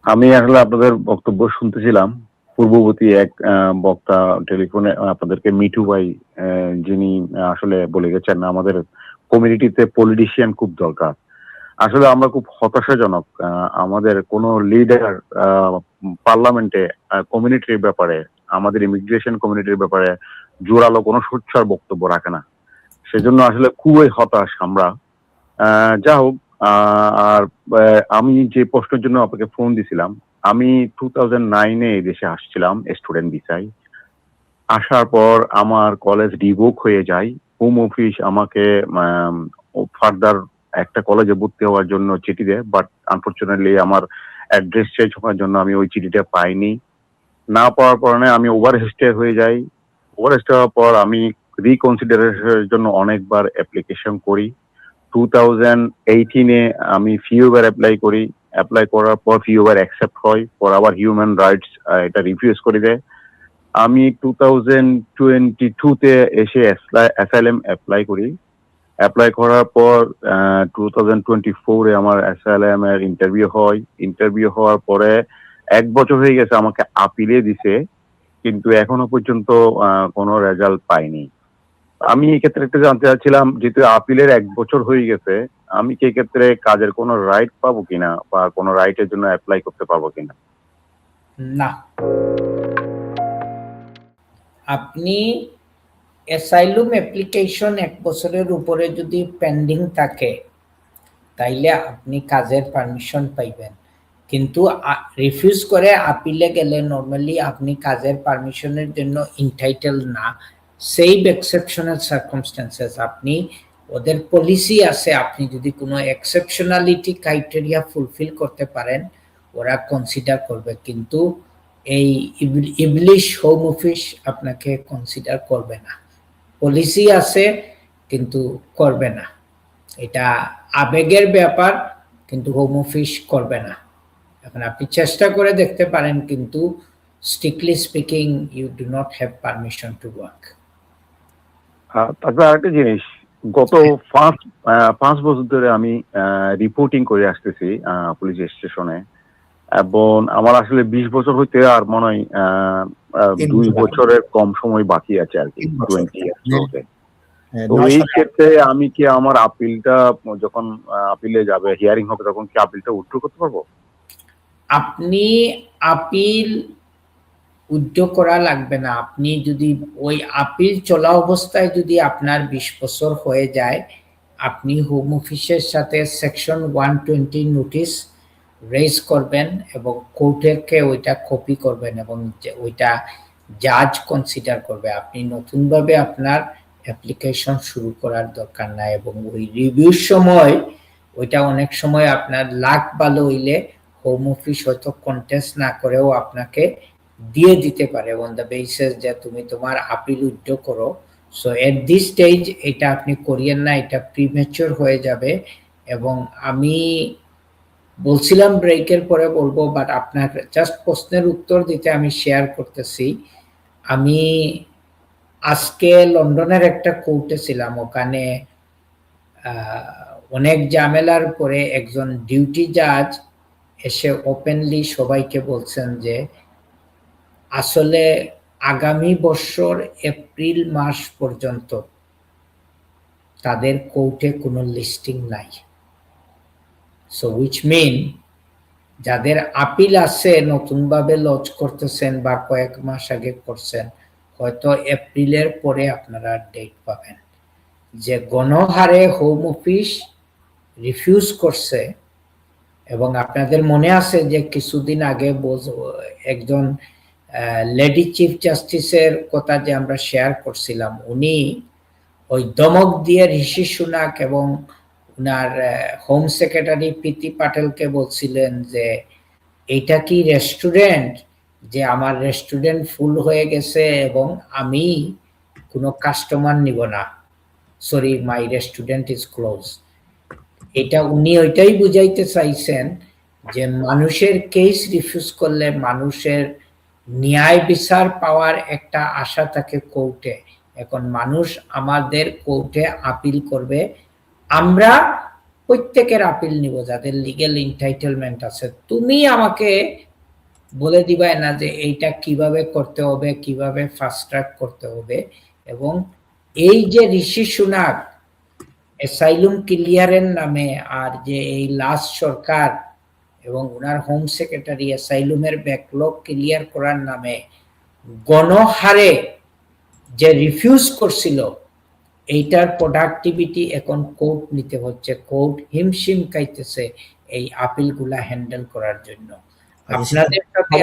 আমি আসলে আপনাদের বক্তব্য শুনতেছিলাম। পূর্ববর্তী এক বক্তা টেলিফোনে আপনাদেরকে মিঠু ভাই যিনি আসলে বলে গেছেন আমাদের কমিউনিটিতে পলিটিশিয়ান খুব দরকার। আসলে আমরা খুব হতাশাজনক আমাদের কোনো লিডার পার্লামেন্টে কমিউনিটির ব্যাপারে আমাদের ইমিগ্রেশন কমিউনিটির ব্যাপারে জোরালো কোনো সোচ্চার বক্তব্য রাখে না। সেজন্য আসলে খুবই হতাশ আমরা। যা হোক আর আমি যে প্রশ্নের জন্য আপনাকে ফোন দিছিলাম, আমি 2009-এ এই দেশে আসছিলাম স্টুডেন্ট ভিসায়। আসার পর আমার কলেজ রিভোক হয়ে যায়। হোম অফিস আমাকে ফার্দার একটা কলেজে ভর্তি হওয়ার জন্য চিঠি দেয়, বাট আনফরচুনেটলি আমার অ্যাড্রেস চেঞ্জ হওয়ার জন্য আমি ওই চিঠিটা পাইনি। না পাওয়ার কারণে আমি ওভারস্টে হয়ে যাই। ওভারস্টে হওয়ার পর আমি রিকনসিডারেশনের জন্য অনেকবার অ্যাপ্লিকেশন করি। 2018-এ আমি ফিউবার অ্যাপ্লাই করি। অ্যাপ্লাই করার পর ফিউবার অ্যাকসেপ্ট হয়, পর আবার হিউম্যান রাইটস এটা রিফিউজ করে দেয়। আমি 2022-তে এসে অ্যাসাইলাম অ্যাপ্লাই করি। অ্যাপ্লাই করার পর 2024-এ আমার অ্যাসাইলামের ইন্টারভিউ হয়। ইন্টারভিউ হওয়ার পরে 1 বছর হয়ে গেছে, আমাকে আপিলে দিছে, কিন্তু এখনো পর্যন্ত কোনো রেজাল্ট পাইনি। আমি এই ক্ষেত্রে একটু জানতে চাচ্ছিলাম, যেহেতু আপিলের 1 বছর হয়ে গেছে, আমি কি ক্ষেত্রে কাজের কোনো রাইট পাবো কিনা বা কোনো রাইটের জন্য অ্যাপ্লাই করতে পারবো কিনা? না, আপনি অ্যাসাইলুম অ্যাপ্লিকেশন 1 বছরের উপরে যদি পেন্ডিং থাকে তাইলে আপনি কাজের পারমিশন পাইবেন, কিন্তু রিফিউজ করে আপিলে গেলে নরমালি আপনি কাজের পারমিশনের জন্য ইনটাইটেল না। সেভ এক্সেপশনাল সার্কামস্ট্যান্সেস, আপনি ওদের পলিসি আছে, আপনি যদি কোনো এক্সেপশনালিটি ক্রাইটেরিয়া ফুলফিল করতে পারেন ওরা কনসিডার করবে, কিন্তু এই ইবলিশ হোম অফিস আপনাকে কনসিডার করবে না। পলিসি আছে কিন্তু করবে না, এটা আবেগের ব্যাপার, কিন্তু হোম অফিস করবে না। এখন আপনি চেষ্টা করে দেখতে পারেন, কিন্তু strictly speaking you do not have permission to work. তারপরে আরেকটা জিনিস, গত 5 বছর ধরে আমি রিপোর্টিং করে আসতেছি পুলিশ স্টেশনে, এবং আমার আসলে 20 বছর হইতে আর মনে হয় 2 বছরের কম সময় বাকি আছে আর কি, 20 ইয়ার্স চলতে। তো এই ক্ষেত্রে আমি কি আমার আপিলটা যখন আপিলে যাবে, হিয়ারিং হবে, তখন কি আপিলটা উইথড্র করতে পারবো? আপনি আপিল উইথড্র করা লাগবে না। আপনি যদি ওই আপিল চলা অবস্থায় যদি আপনার 20 বছর হয়ে যায়, আপনি হোম অফিসের সাথে সেকশন 120 নোটিশ রেজ করবেন এবং কোর্টেরকে ওইটা কপি করবেন এবং ওইটা জাজ কনসিডার করবে। আপনি নতুনভাবে আপনার অ্যাপ্লিকেশন শুরু করার দরকার নাই, এবং ওই রিভিউর সময় ওইটা অনেক সময় আপনার লাক ভালো হইলে হোম অফিস হয়তো কন্টেস্ট না করেও আপনাকে দিয়ে দিতে পারে অন দ্য বেসিস যে তুমি তোমার আপিল উইথড্র করো। সো এট দিস স্টেজ এটা আপনি করিয়েন না, এটা প্রিম্যাচিওর হয়ে যাবে। এবং আমি বলছিলাম ব্রেকের পরে বলবো, বাট আপনার জাস্ট প্রশ্নের উত্তর দিতে আমি শেয়ার করতেছি। আমি আজকে লন্ডনের একটা কোর্টে ছিলাম, ওখানে অনেক ঝামেলার পরে একজন ডিউটি জাজ এসে ওপেনলি সবাইকে বলছেন যে আসলে আগামী বছর এপ্রিল মাস পর্যন্ত তাদের কোর্টে কোনো লিস্টিং নাই। সো উইচ মিন যাদের আপিল আছে নতুনভাবে লজ করতেছেন বা কয়েক মাস আগে করছেন, হয়তো এপ্রিলের পরে আপনারা ডেট পাবেন। যে গণহারে হোম অফিস রিফিউজ করছে, এবং আপনাদের মনে আছে যে কিছুদিন আগে একজন লেডি চিফ জাস্টিসের কথা যে আমরা শেয়ার করছিলাম, উনি ওই দমক দিয়ে ঋষি সুনাক এবং উনার হোম সেক্রেটারি প্রীতি পাটেলকে বলছিলেন যে এটা কি রেস্টুরেন্ট, যে আমার রেস্টুরেন্ট ফুল হয়ে গেছে এবং আমি কোনো কাস্টমার নিব না, sorry my restaurant is close. এটা উনি ওইটাই বুঝাইতে চাইছেন যে মানুষের কেস রিফিউজ করলে মানুষের ন্যায় বিচার পাওয়ার একটা আশা থাকে কোর্টে। এখন মানুষ আমাদের কোর্টে আপিল করবে, আমরা প্রত্যেকের আপিল নিব যাদের লিগ্যাল এন্টাইটেলমেন্ট আছে। তুমি আমাকে বলে দিবা না যে এইটা কিভাবে করতে হবে, কিভাবে ফাস্ট ট্র্যাক করতে হবে। এবং এই যে ঋষি সুনাক অ্যাসাইলুম ক্লিয়ারের নামে আর যে এই লাস্ট সরকার এবং ওনার হোম সেক্রেটারি অ্যাসাইলুমের ব্যাকলগ ক্লিয়ার করার নামে গণহারে যে রিফিউজ করছিল, এইটার প্রোডাক্টিভিটি এখন কোর্ট নিতে হচ্ছে। কোর্ট হিমশিম খাইতেছে এই আপিলগুলা হ্যান্ডেল করার জন্য। আপনাদের সাথে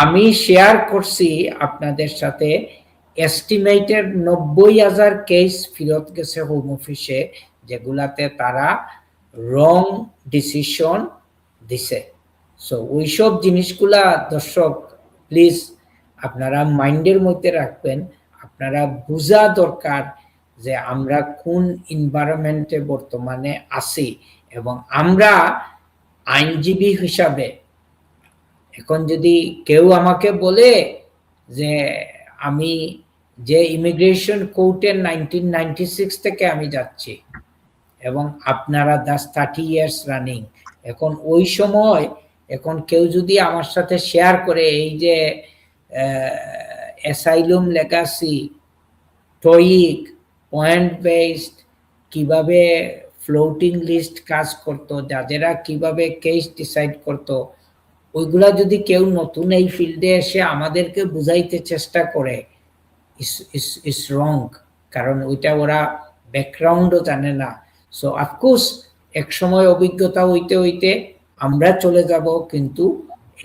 আমি শেয়ার করছি আপনাদের সাথে এস্টিমেটেড 90,000 কেস ফেরত গেছে হোম অফিসে, যেগুলাতে তারা রং ডিসিশন দিছে। সো ওইসব জিনিসগুলা দর্শক প্লিজ আপনারা মাইন্ডের মধ্যে রাখবেন। আপনারা বোঝা দরকার যে আমরা কোন এনভায়রনমেন্টে বর্তমানে আছি, এবং আমরা আইনজীবী হিসাবে এখন যদি কেউ আমাকে বলে যে আমি যে ইমিগ্রেশন কোর্টের 1996 থেকে আমি যাচ্ছি এবং আপনারা 30 ইয়ার্স রানিং, এখন ওই সময় এখন কেউ যদি আমার সাথে শেয়ার করে এই যে অ্যাসাইলুম লেগাসি, টয়িক, পয়েন্ট বেসড, কিভাবে ফ্লোটিং লিস্ট কাজ করতো, যারা কিভাবে কেস ডিসাইড করতো, ওইগুলা যদি কেউ নতুন এই ফিল্ডে এসে আমাদেরকে বুঝাইতে চেষ্টা করে, ইস রং, কারণ ওইটা ওরা ব্যাকগ্রাউন্ডও জানে না। সো অফকোর্স এক সময় অভিজ্ঞতা হইতে হইতে আমরা চলে যাব, কিন্তু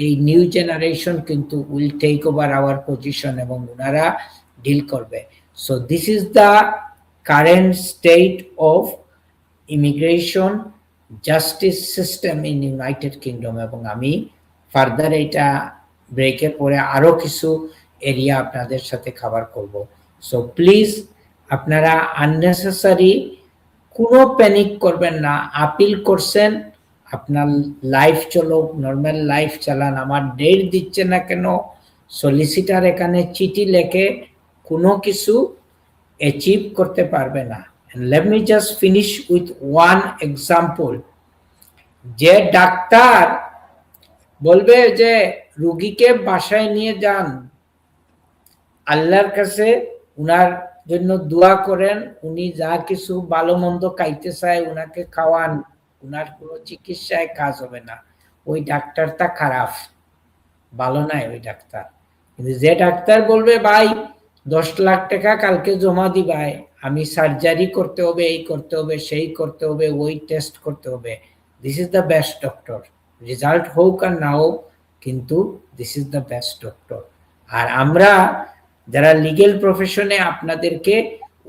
এই নিউ জেনারেশন কিন্তু will take over our position এবং ওনারা ডিল করবে। So this is the current state of immigration justice system in United Kingdom. এবং আমি ফার্দার এটা ব্রেকের পরে আরো কিছু এরিয়া আপনাদের সাথে কভার করব। সো প্লিজ আপনারা আননেসেসারি কোনো প্যানিক করবেন না। আপিল করছেন, আপনার লাইফ চলো, নর্মাল লাইফ চালান। আমার ডেট দিচ্ছে না কেন, সলিসিটার এখানে চিঠি লেখে কোনো কিছু অ্যাচিভ করতে পারবে না। Let me just finish with one example. যে ডাক্তার বলবে যে রোগীকে বাসায় নিয়ে যান, আল্লাহর কাছে উনার জন্য দোয়া করেন, উনি যা কিছু ভালো মন্দ খাইতে চায় উনাকে খাওয়ান, উনার কোনো চিকিৎসায় কাজ হবে না, ওই ডাক্তারটা খারাপ, ভালো নাই ওই ডাক্তার। কিন্তু যে ডাক্তার বলবে ভাই 10 লাখ টাকা কালকে জমা দিবাই, আমি সার্জারি করতে হবে, এই করতে হবে, সেই করতে হবে, ওই টেস্ট করতে হবে, this is the best doctor. Result হোক আর না হোক, কিন্তু this is the best doctor. আর আমরা যারা লিগেল প্রফেশনে আপনাদেরকে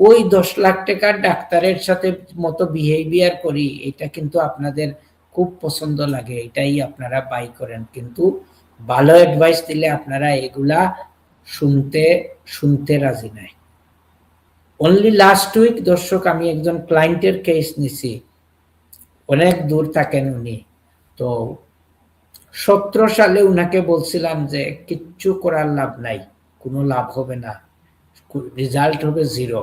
ওই 10 লাখ টাকার ডাক্তারের সাথে মতো বিহেভিয়ার করি, এটা কিন্তু আপনাদের খুব পছন্দ লাগে, এটাই আপনারা বাই করেন। কিন্তু ভালো অ্যাডভাইস দিলে আপনারা এগুলা শুনতে রাজি নাই। অনলি লাস্ট উইক দর্শক আমি একজন ক্লায়েন্টের কেস নিছি, অনেক দূর থাকেন উনি। তো 17 সালে উনাকে বলছিলাম যে কিচ্ছু করার লাভ নাই, কোনো লাভ হবে না, রেজাল্ট হবে 0।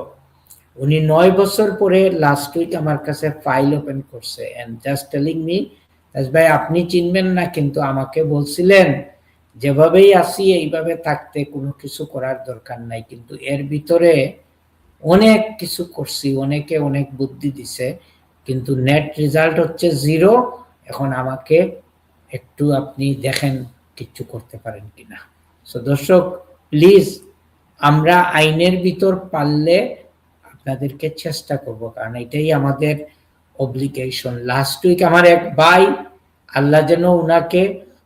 উনি 9 বছর পরে লাস্ট উইক আমার কাছে ফাইল ওপেন করছে এন্ড জাস্ট টেলিং মি, ভাই আপনি চিনবেন না কিন্তু আমাকে বলছিলেন যেভাবেই আসি এইভাবে থাকতে, কোনো কিছু করার দরকার নাই, কিন্তু এর ভিতরে অনেক কিছু করছি, অনেকে অনেক বুদ্ধি দিছে, কিন্তু নেট রেজাল্ট হচ্ছে 0। এখন আমাকে একটু আপনি দেখেন কিছু করতে পারেন কিনা। সো দর্শক প্লিজ আমরা আইনের ভিতর পারলে আপনাদেরকে চেষ্টা করব, কারণ এটাই আমাদের অব্লিগেশন। লাস্ট উইক আমার এক ভাই, আল্লাহ যেন উনাকে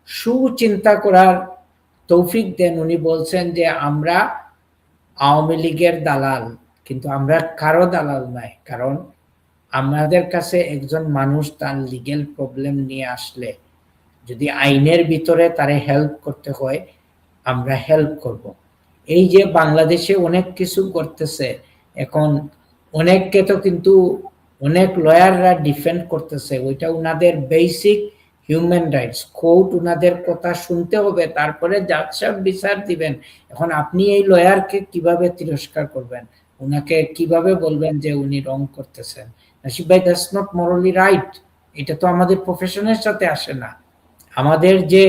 সুচিন্তা করার তৌফিক দেন, উনি বলছেন যে আমরা আওয়ামী লীগের দালাল, কিন্তু আমরা কারো দালাল নাই, কারণ আমাদের কাছে একজন মানুষ তার লিগেল প্রবলেম নিয়ে আসলে যদি আইনের ভিতরে তারে হেল্প করতে হয় আমরা হেল্প করব। এই যে বাংলাদেশে অনেক কিছু করতেছে এখন, অনেককে তো কিন্তু অনেক লয়াররা ডিফেন্ড করতেছে, ওইটা উনাদের বেসিক হিউম্যান রাইটস। কোর্ট উনাদের কথা শুনতে হবে, তারপরে জাজ সাহেব বিচার দিবেন। এখন আপনি এই লয়ারকে কিভাবে তিরস্কার করবেন, উনাকে কিভাবে বলবেন যে উনি রং করতেছেন? নাসিব ভাই, দ্যাটস নট মরালি রাইট। এটা তো আমাদের প্রফেশনের সাথে আসে না। আমাদের যে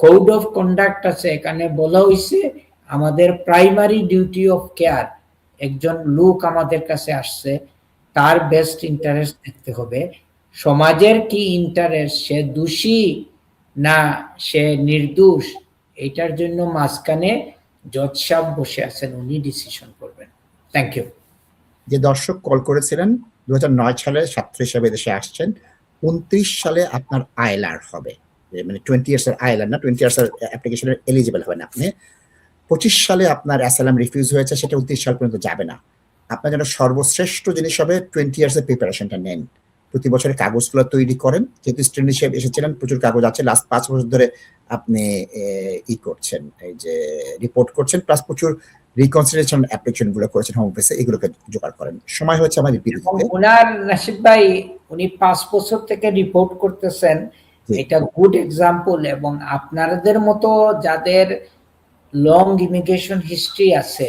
কোড অফ কন্ডাক্ট আছে এখানে বলা হয়েছে আমাদের প্রাইমারি ডিউটি অফ কেয়ার, একজন লোক আমাদের কাছে আসছে, তার বেস্ট ইন্টারেস্ট দেখতে হবে। সমাজের কি ইন্টারেস্ট, সে দোষী না সে নির্দোষ, এটার জন্য মাঝখানে জজ সাহেব বসে আছেন, উনি ডিসিশন করবেন। Thank you. যে দর্শক কল করেছিলেন 2009 সালে ছাত্র হিসেবে দেশে আসছেন, 29 সালে আপনার আইএলআর হবে, মানে 20 ইয়ার্স এর আইএলআর না, 20 ইয়ার্স এর অ্যাপ্লিকেশনের এলিজিবল হবেন আপনি। 25 সালে আপনার অ্যাসাইলাম রিফিউজ হয়েছে, সেটা 29 সাল পর্যন্ত যাবে না। আপনার জন্য সর্বশ্রেষ্ঠ জিনিস হবে 20 ইয়ার্স এর প্রিপারেশনটা নেন, প্রতি বছরের কাগজগুলো তৈরি করেন। যেহেতু স্টুডেন্ট হিসেবে এসেছিলেন, প্রচুর কাগজ আছে, লাস্ট 5 বছর ধরে আপনি করছেন, এই যে রিপোর্ট করছেন, প্লাস প্রচুর রিকনসিডারেশন অ্যাপ্লিকেশন গুলো করেছেন হোম অফিসে, এগুলোকে জোগাড় করেন। সময় হচ্ছে আমাদের বিরতিতে। ওনার নাসিব ভাই, উনি 5 বছর থেকে রিপোর্ট করতেছেন, এটা গুড এক্সাম্পল। এবং আপনাদের মতো যাদের লং ইমিগ্রেশন হিস্ট্রি আছে,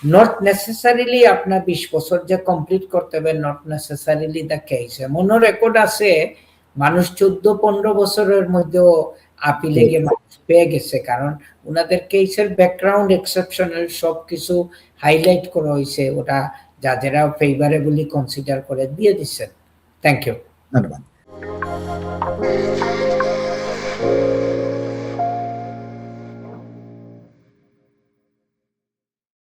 নট নেসেসারিলি আপনার 20 বছর যে কমপ্লিট করতে হবে, নট নেসেসারিলি দ্য কেস। এমনও রেকর্ড আছে মানুষ 14-15 বছরের মধ্যেও আপিলে গিয়ে মানুষ পেয়ে গেছে, কারণ ওনাদের কেসের ব্যাকগ্রাউন্ড এক্সেপশনাল, সবকিছু হাইলাইট করা হয়েছে, ওটা যারা ফেভারেবলি কনসিডার করে দিয়ে দিচ্ছেন। Thank you. ধন্যবাদ।